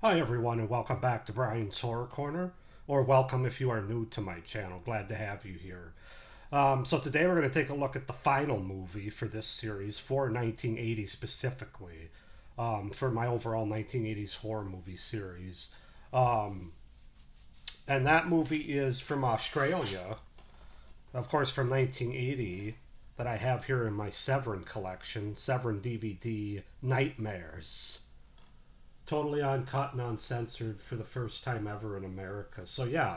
Hi, everyone, and welcome back to Brian's Horror Corner, or welcome if you are new to my channel. Glad to have you here. So today we're going to take a look at the final movie for this series for 1980 specifically, for my overall 1980s horror movie series. Um, and that movie is from Australia, of course, from 1980, that I have here in my Severin collection, Severin DVD Nightmares. Totally uncut and uncensored for the first time ever in America. So yeah,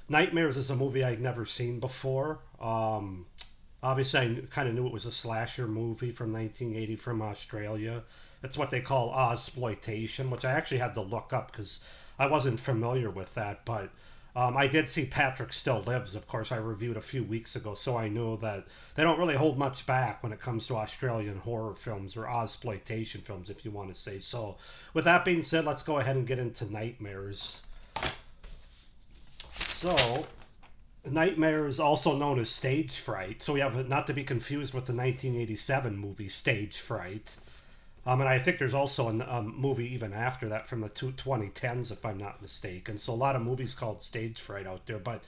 Nightmares is a movie I'd never seen before. Obviously, I kind of knew it was a slasher movie from 1980 from Australia. It's what they call Ozploitation, which I actually had to look up because I wasn't familiar with that. But I did see Patrick Still Lives, of course, I reviewed a few weeks ago, so I know that they don't really hold much back when it comes to Australian horror films or Ozploitation films, if you want to say so. With that being said, let's go ahead and get into Nightmares. So, Nightmares, also known as Stage Fright. So we have not to be confused with the 1987 movie Stage Fright. And I think there's also a movie even after that from the 2010s, if I'm not mistaken. So a lot of movies called Stage Fright out there. But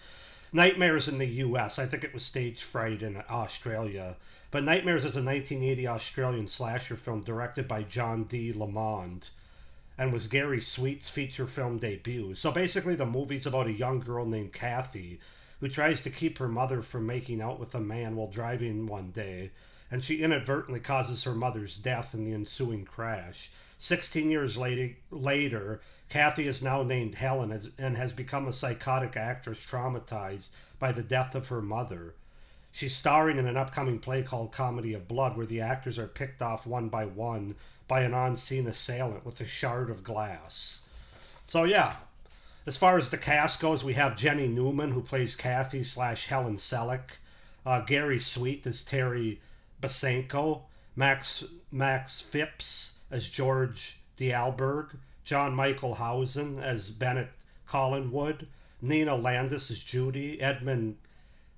Nightmares in the US, I think it was Stage Fright in Australia. But Nightmares is a 1980 Australian slasher film directed by John D. Lamond and was Gary Sweet's feature film debut. So basically the movie's about a young girl named Kathy who tries to keep her mother from making out with a man while driving one day, and she inadvertently causes her mother's death in the ensuing crash. 16 years later, Kathy is now named Helen and has become a psychotic actress traumatized by the death of her mother. She's starring in an upcoming play called Comedy of Blood, where the actors are picked off one by an on-scene assailant with a shard of glass. So yeah, as far as the cast goes, we have Jenny Neumann, who plays Kathy / Helen Selleck. Gary Sweet as Terry Basenko. Max Phipps as George D'Alberg. John Michael Housen as Bennett Collinwood. Nina Landis as Judy. Edmund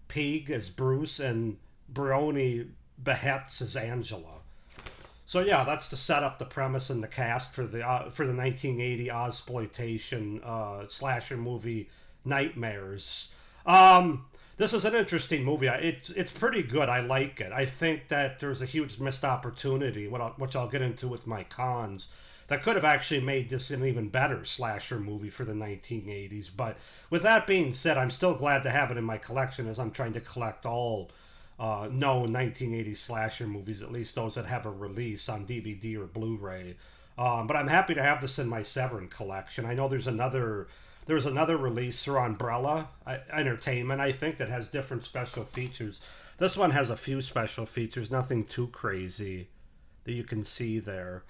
Peig as Bruce. And Briony Behetz as Angela. So yeah, that's to set up the premise and the cast for the 1980 Ozploitation slasher movie Nightmares. This is an interesting movie. It's pretty good. I like it. I think that there's a huge missed opportunity, which I'll get into with my cons, that could have actually made this an even better slasher movie for the 1980s. But with that being said, I'm still glad to have it in my collection as I'm trying to collect all known 1980s slasher movies, at least those that have a release on DVD or Blu-ray. But I'm happy to have this in my Severin collection. I know there's another release through Umbrella Entertainment, I think, that has different special features. This one has a few special features, nothing too crazy that you can see there.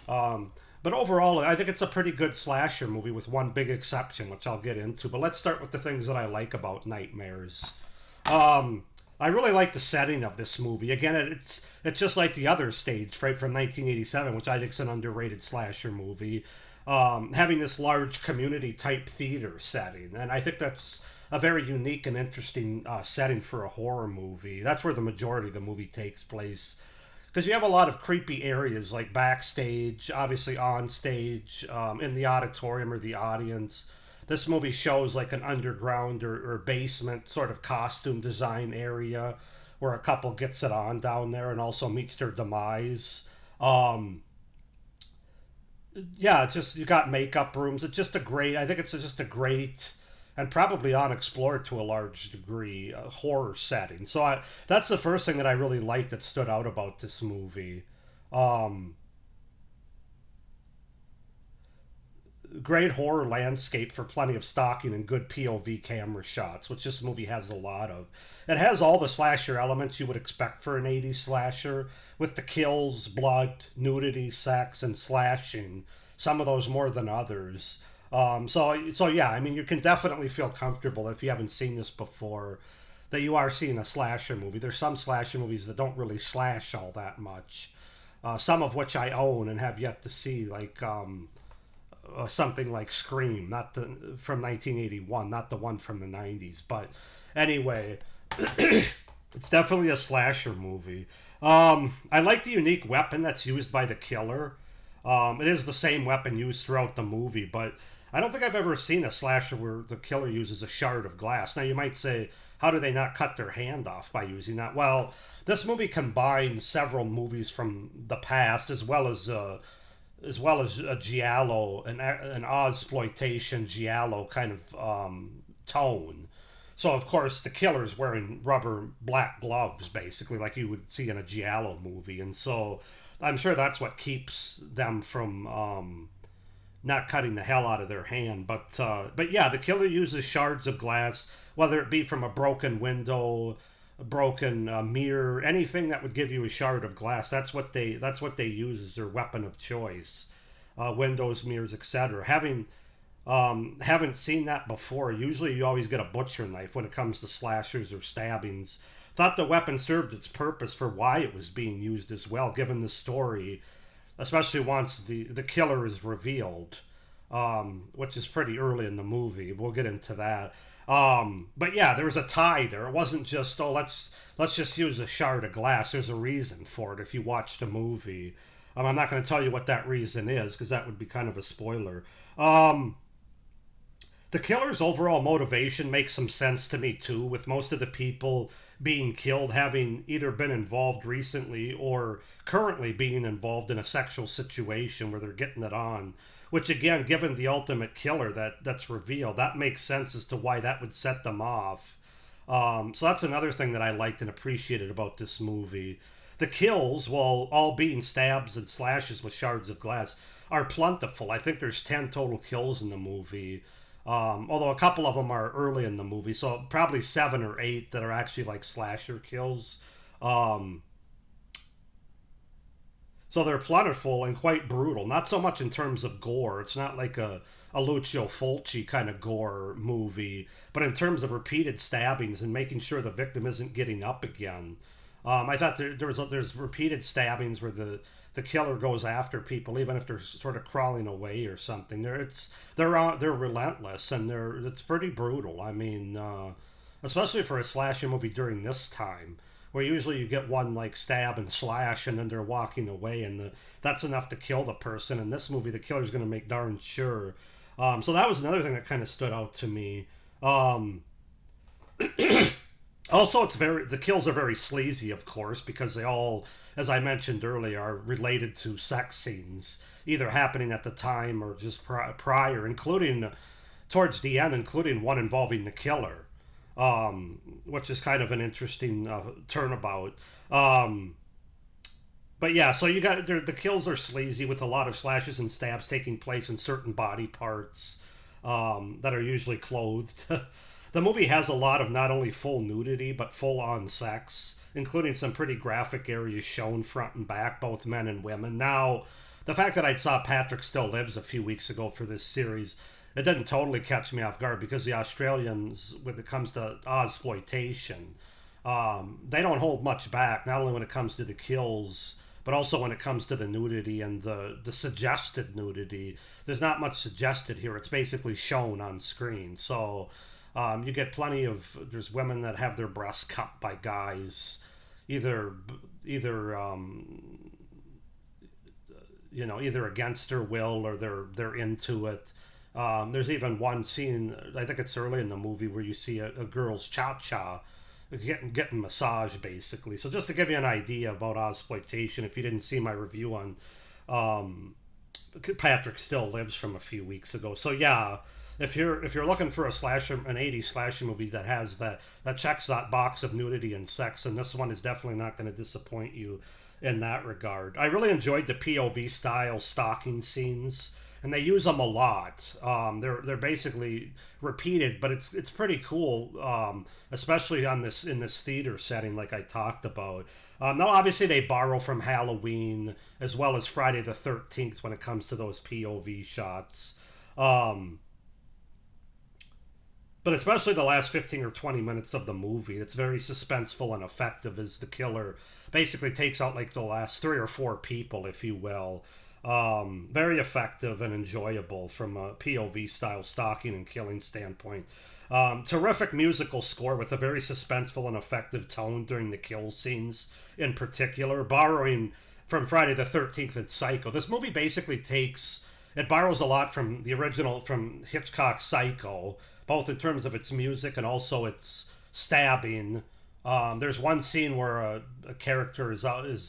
But overall, I think it's a pretty good slasher movie with one big exception, which I'll get into. But let's start with the things that I like about Nightmares. I really like the setting of this movie. Again, it's just like the other StageFright from 1987, which I think is an underrated slasher movie. Having this large community-type theater setting. And I think that's a very unique and interesting setting for a horror movie. That's where the majority of the movie takes place. Because you have a lot of creepy areas, like backstage, obviously on stage, in the auditorium or the audience. This movie shows like an underground or basement sort of costume design area where a couple gets it on down there and also meets their demise. Yeah, just you got makeup rooms. It's just I think it's just a great and probably unexplored to a large degree horror setting. So that's the first thing that I really liked that stood out about this movie. Um, Great horror landscape for plenty of stalking and good POV camera shots, which this movie has a lot of. It has all the slasher elements you would expect for an 80s slasher, with the kills, blood, nudity, sex, and slashing. Some of those more than others. So yeah, I mean, you can definitely feel comfortable if you haven't seen this before that you are seeing a slasher movie. There's some slasher movies that don't really slash all that much. Some of which I own and have yet to see, like something like Scream, not the from 1981, not the one from the 90s. But anyway, it's definitely a slasher movie. I like the unique weapon that's used by the killer. It is the same weapon used throughout the movie, but I don't think I've ever seen a slasher where the killer uses a shard of glass. Now, you might say, how do they not cut their hand off by using that? Well, this movie combines several movies from the past as well as a giallo, an Ozploitation giallo kind of tone. So of course the killer's wearing rubber black gloves, basically, like you would see in a giallo movie, and so I'm sure that's what keeps them from not cutting the hell out of their hand. But yeah, the killer uses shards of glass, whether it be from a broken window, a broken mirror, anything that would give you a shard of glass. That's what they use as their weapon of choice. Windows, mirrors, etc. Haven't seen that before. Usually, you always get a butcher knife when it comes to slashers or stabbings. Thought the weapon served its purpose for why it was being used as well, given the story, especially once the killer is revealed, which is pretty early in the movie. We'll get into that. But yeah, there was a tie there. It wasn't just, oh, let's just use a shard of glass. There's a reason for it if you watch the movie. I'm not going to tell you what that reason is because that would be kind of a spoiler. The killer's overall motivation makes some sense to me too, with most of the people being killed having either been involved recently or currently being involved in a sexual situation where they're getting it on. Which again, given the ultimate killer that's revealed, that makes sense as to why that would set them off. So that's another thing that I liked and appreciated about this movie. The kills, while all being stabs and slashes with shards of glass, are plentiful. I think there's 10 total kills in the movie. Although a couple of them are early in the movie, so probably 7 or 8 that are actually like slasher kills. So they're plentiful and quite brutal. Not so much in terms of gore. It's not like a Lucio Fulci kind of gore movie, but in terms of repeated stabbings and making sure the victim isn't getting up again. I thought there's repeated stabbings where the killer goes after people even if they're sort of crawling away or something. They're relentless and it's pretty brutal. I mean, especially for a slasher movie during this time, where usually you get one like stab and slash and then they're walking away and that's enough to kill the person. In this movie, the killer's going to make darn sure. So that was another thing that kind of stood out to me. Also, the kills are very sleazy, of course, because they all, as I mentioned earlier, are related to sex scenes, either happening at the time or just prior, including towards the end, including one involving the killer, which is kind of an interesting turnabout. But yeah, so you got the kills are sleazy with a lot of slashes and stabs taking place in certain body parts that are usually clothed. The movie has a lot of not only full nudity, but full-on sex, including some pretty graphic areas shown front and back, both men and women. Now, the fact that I saw Patrick Still Lives a few weeks ago for this series, it didn't totally catch me off guard because the Australians, when it comes to Ozploitation, they don't hold much back, not only when it comes to the kills, but also when it comes to the nudity and the suggested nudity. There's not much suggested here. It's basically shown on screen. So you get plenty of, there's women that have their breasts cut by guys, either either against their will or they're into it. There's even one scene, I think it's early in the movie, where you see a girl's cha-cha getting massage, basically. So just to give you an idea about Ozploitation, if you didn't see my review on Patrick Still Lives from a few weeks ago. So yeah, if you're looking for a slasher, an 80s slasher movie that checks that box of nudity and sex, and this one is definitely not going to disappoint you in that regard. I really enjoyed the POV style stalking scenes, and they use them a lot. They're basically repeated, but it's pretty cool, especially in this theater setting, like I talked about. Now, obviously, they borrow from Halloween as well as Friday the 13th when it comes to those POV shots. But especially the last 15 or 20 minutes of the movie, it's very suspenseful and effective as the killer basically takes out like the last 3 or 4 people, if you will. Very effective and enjoyable from a POV style stalking and killing standpoint. Terrific musical score with a very suspenseful and effective tone during the kill scenes in particular, borrowing from Friday the 13th and Psycho. This movie basically it borrows a lot from the original, from Hitchcock's Psycho, both in terms of its music and also its stabbing. There's one scene where a character is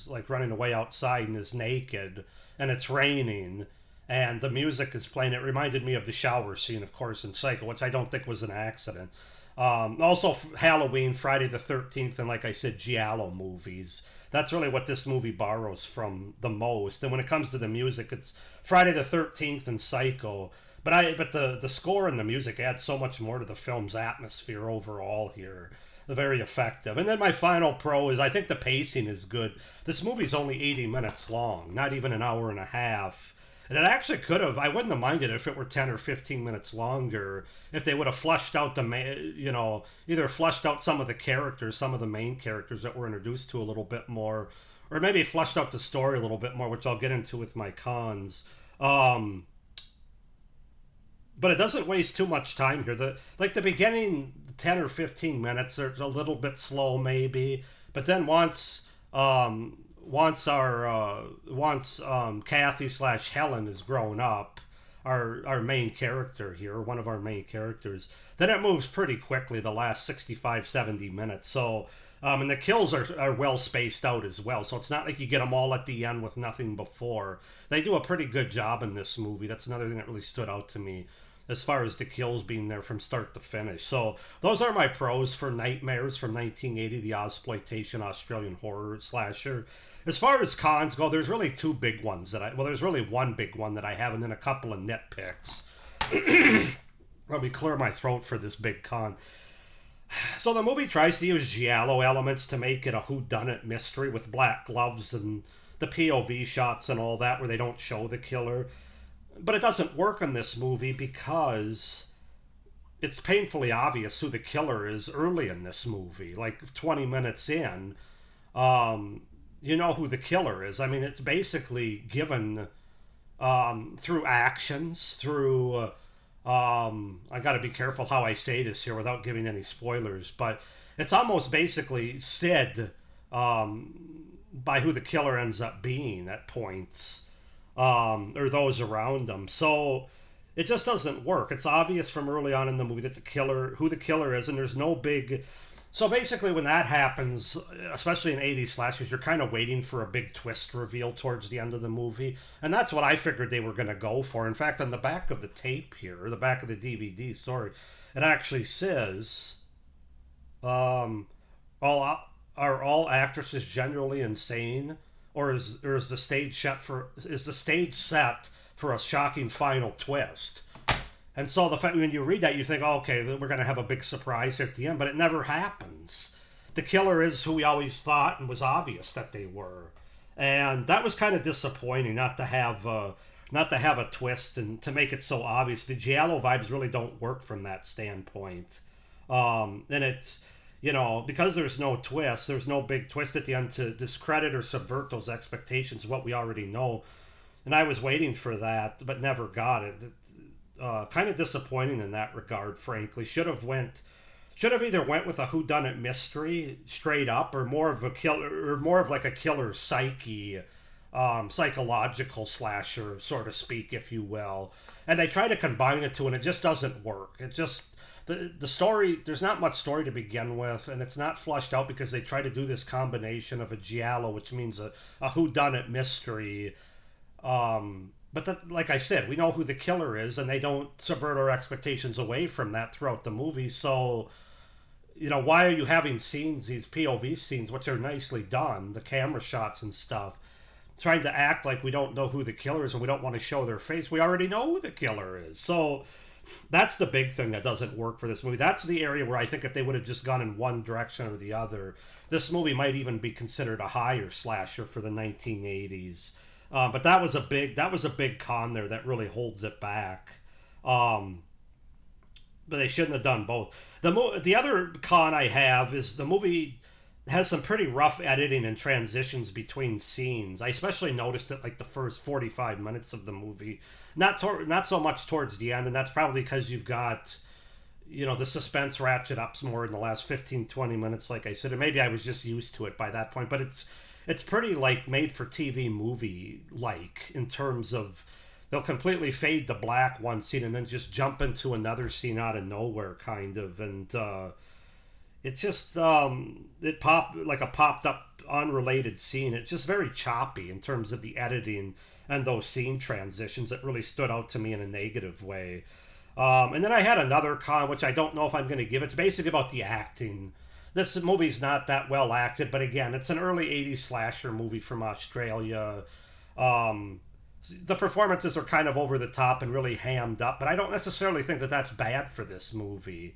like running away outside and is naked, and it's raining, and the music is playing. It reminded me of the shower scene, of course, in Psycho, which I don't think was an accident. Also, Halloween, Friday the 13th, and like I said, Giallo movies. That's really what this movie borrows from the most. And when it comes to the music, it's Friday the 13th and Psycho. But the score and the music add so much more to the film's atmosphere overall here. They're very effective. And then my final pro is I think the pacing is good. This movie's only 80 minutes long, not even an hour and a half. And it actually could have, I wouldn't have minded if it were 10 or 15 minutes longer, if they would have fleshed out either fleshed out some of the characters, some of the main characters that we're introduced to a little bit more, or maybe fleshed out the story a little bit more, which I'll get into with my cons. But it doesn't waste too much time here. The beginning 10 or 15 minutes are a little bit slow maybe, but then once Kathy / Helen is grown up, our main character here, one of our main characters, then it moves pretty quickly the last 65-70 minutes. So and the kills are well spaced out as well, so it's not like you get them all at the end with nothing before. They do a pretty good job in this movie. That's another thing that really stood out to me as far as the kills being there from start to finish. So those are my pros for Nightmares from 1980, the Ozploitation Australian horror slasher. As far as cons go, there's really two big ones there's really one big one that I have, and then a couple of nitpicks. Let me clear my throat for this big con. So the movie tries to use giallo elements to make it a whodunit mystery with black gloves and the POV shots and all that, where they don't show the killer. But it doesn't work in this movie because it's painfully obvious who the killer is early in this movie. Like 20 minutes in, you know who the killer is. I mean, it's basically given through actions, through... I got to be careful how I say this here without giving any spoilers, but it's almost basically said by who the killer ends up being at points. Or those around them. So it just doesn't work. It's obvious from early on in the movie that who the killer is, and there's no big... So basically when that happens, especially in 80s slashers, you're kind of waiting for a big twist reveal towards the end of the movie, and that's what I figured they were going to go for. In fact, on the back of the tape here, or the back of the DVD, sorry, it actually says, are all actresses generally insane? Or is the stage set for a shocking final twist? And so the fact when you read that, you think, oh, okay, we're going to have a big surprise here at the end, but it never happens. The killer is who we always thought, and was obvious that they were, and that was kind of disappointing not to have a twist and to make it so obvious. The giallo vibes really don't work from that standpoint, and it's. Because there's no twist, there's no big twist at the end to discredit or subvert those expectations of what we already know. And I was waiting for that, but never got it. Kind of disappointing in that regard, frankly. Should have either went with a whodunit mystery straight up, or more of like a killer psyche, psychological slasher, so to speak, if you will. And they try to combine the two, and it just doesn't work. It just... The story, there's not much story to begin with, and it's not flushed out because they try to do this combination of a giallo, which means a whodunit mystery. But like I said, we know who the killer is, and they don't subvert our expectations away from that throughout the movie. So, why are you having scenes, these POV scenes, which are nicely done, the camera shots and stuff, trying to act like we don't know who the killer is and we don't want to show their face? We already know who the killer is. So... that's the big thing that doesn't work for this movie. That's the area where I think if they would have just gone in one direction or the other, this movie might even be considered a higher slasher for the 1980s. But that was a big con there that really holds it back. But they shouldn't have done both. The other con I have is the movie has some pretty rough editing and transitions between scenes. I especially noticed it like the first 45 minutes of the movie. Not so much towards the end, and that's probably because you've got, the suspense ratchet ups more in the last 15, 20 minutes, like I said. And maybe I was just used to it by that point. But it's pretty like made for TV movie like in terms of they'll completely fade to black one scene and then just jump into another scene out of nowhere kind of, and it just it popped like a popped up unrelated scene. It's just very choppy in terms of the editing and those scene transitions. It really stood out to me in a negative way. And then I had another con, which I don't know if I'm going to give. It's basically about the acting. This movie's not that well acted, but again, it's an early 80s slasher movie from Australia. Um, the performances are kind of over the top and really hammed up, but I don't necessarily think that that's bad for this movie.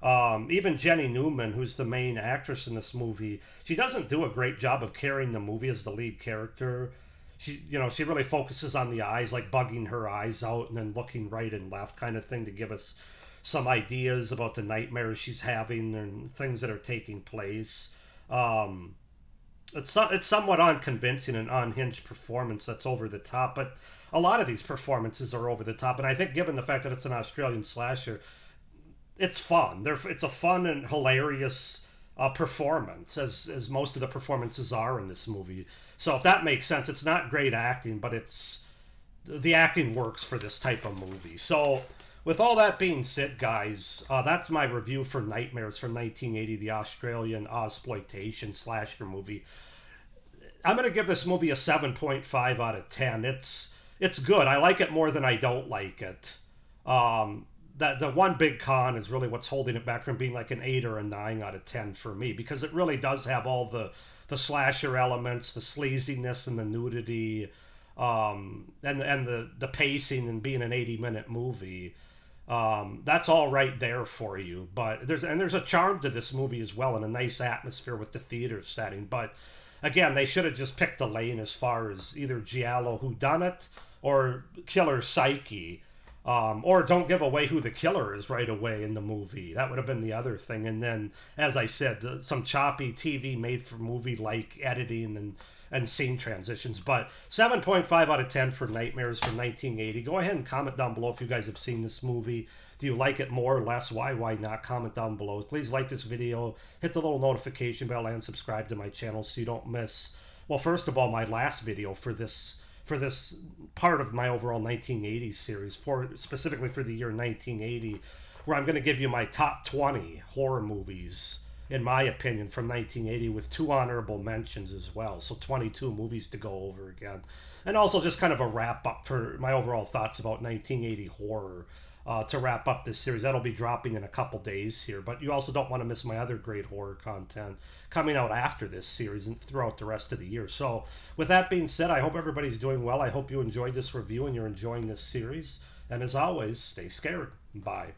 Even Jenny Neumann, who's the main actress in this movie, she doesn't do a great job of carrying the movie as the lead character. She really focuses on the eyes, like bugging her eyes out and then looking right and left kind of thing to give us some ideas about the nightmares she's having and things that are taking place. Um, it's somewhat unconvincing and unhinged performance that's over the top, but a lot of these performances are over the top, and I think given the fact that it's an Australian slasher, it's fun. It's a fun and hilarious performance, as most of the performances are in this movie. So if that makes sense, it's not great acting, but the acting works for this type of movie. So with all that being said, guys, that's my review for Nightmares from 1980, the Australian Ozploitation Slasher Movie. I'm going to give this movie a 7.5 out of 10. It's good. I like it more than I don't like it. That the one big con is really what's holding it back from being like an 8 or a 9 out of 10 for me, because it really does have all the slasher elements, the sleaziness and the nudity, and the pacing and being an 80-minute movie. That's all right there for you, but there's a charm to this movie as well, and a nice atmosphere with the theater setting. But again, they should have just picked a lane as far as either Giallo whodunit or Killer Psyche. Or don't give away who the killer is right away in the movie. That would have been the other thing. And then, as I said, some choppy TV made for movie like editing and scene transitions. But 7.5 out of 10 for Nightmares from 1980. Go ahead and comment down below if you guys have seen this movie. Do you like it more or less? Why not? Comment down below. Please like this video, hit the little notification bell, and subscribe to my channel so you don't miss, well, first of all, my last video for this part of my overall 1980s series, specifically for the year 1980, where I'm going to give you my top 20 horror movies, in my opinion, from 1980, with 2 honorable mentions as well. So 22 movies to go over again. And also just kind of a wrap up for my overall thoughts about 1980 horror. To wrap up this series. That'll be dropping in a couple days here, but you also don't want to miss my other great horror content coming out after this series and throughout the rest of the year. So with that being said, I hope everybody's doing well. I hope you enjoyed this review and you're enjoying this series. And as always, stay scared. Bye.